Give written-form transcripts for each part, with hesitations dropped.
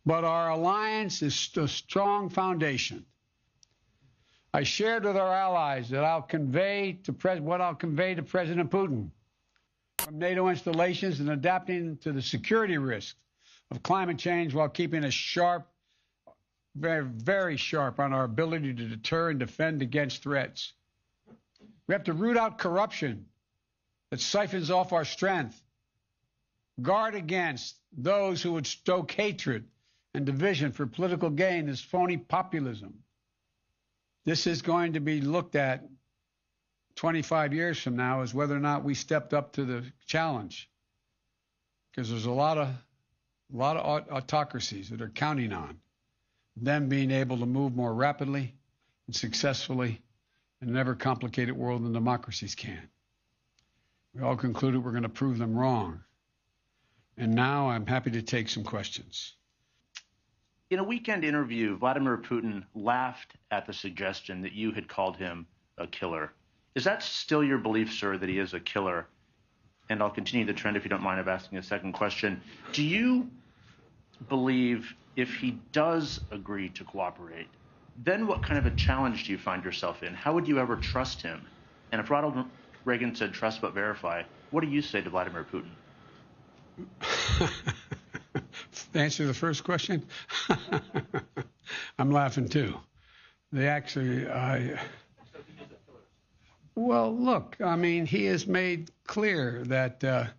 but our alliance is a strong foundation. I shared with our allies that I'll convey to President Putin from NATO installations and adapting to the security risks of climate change while keeping us sharp, very, very sharp on our ability to deter and defend against threats. We have to root out corruption that siphons off our strength, guard against those who would stoke hatred and division for political gain, this phony populism. This is going to be looked at 25 years from now as whether or not we stepped up to the challenge, because there's a lot of autocracies that are counting on them being able to move more rapidly and successfully in an ever complicated world than democracies can. We all concluded we're going to prove them wrong. And now I'm happy to take some questions. In a weekend interview, Vladimir Putin laughed at the suggestion that you had called him a killer. Is that still your belief, sir, that he is a killer? And I'll continue the trend if you don't mind of asking a second question. Do you believe if he does agree to cooperate, then what kind of a challenge do you find yourself in? How would you ever trust him? And if Ronald Reagan said trust but verify, what do you say to Vladimir Putin? Answer the first question? I'm laughing too. They actually, well, look, I mean, he has made clear that the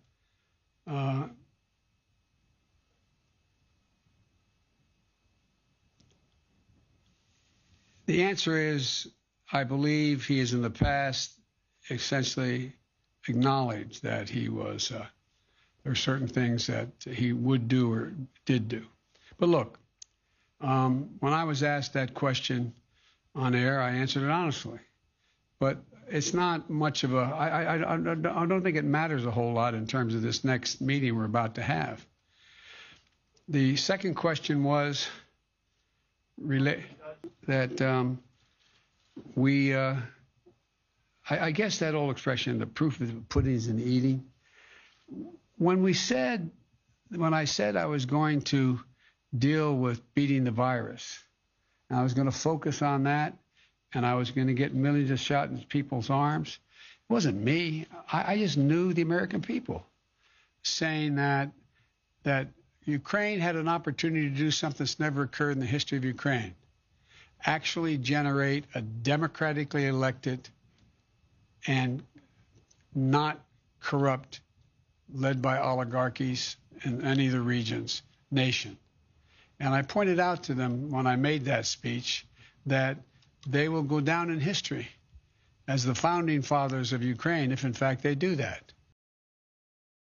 answer is, I believe he has in the past essentially acknowledged that he was, there are certain things that he would do or did do. But look, when I was asked that question on air, I answered it honestly. But it's not much of a, I don't think it matters a whole lot in terms of this next meeting we're about to have. The second question was that I guess that old expression, the proof of the pudding is in the eating. When I said I was going to deal with beating the virus, and I was going to focus on that, and I was going to get millions of shots in people's arms, it wasn't me. I just knew the American people, saying that Ukraine had an opportunity to do something that's never occurred in the history of Ukraine, actually generate a democratically elected and not corrupt, led by oligarchies in any of the regions, nation. And I pointed out to them when I made that speech that they will go down in history as the founding fathers of Ukraine if, in fact, they do that.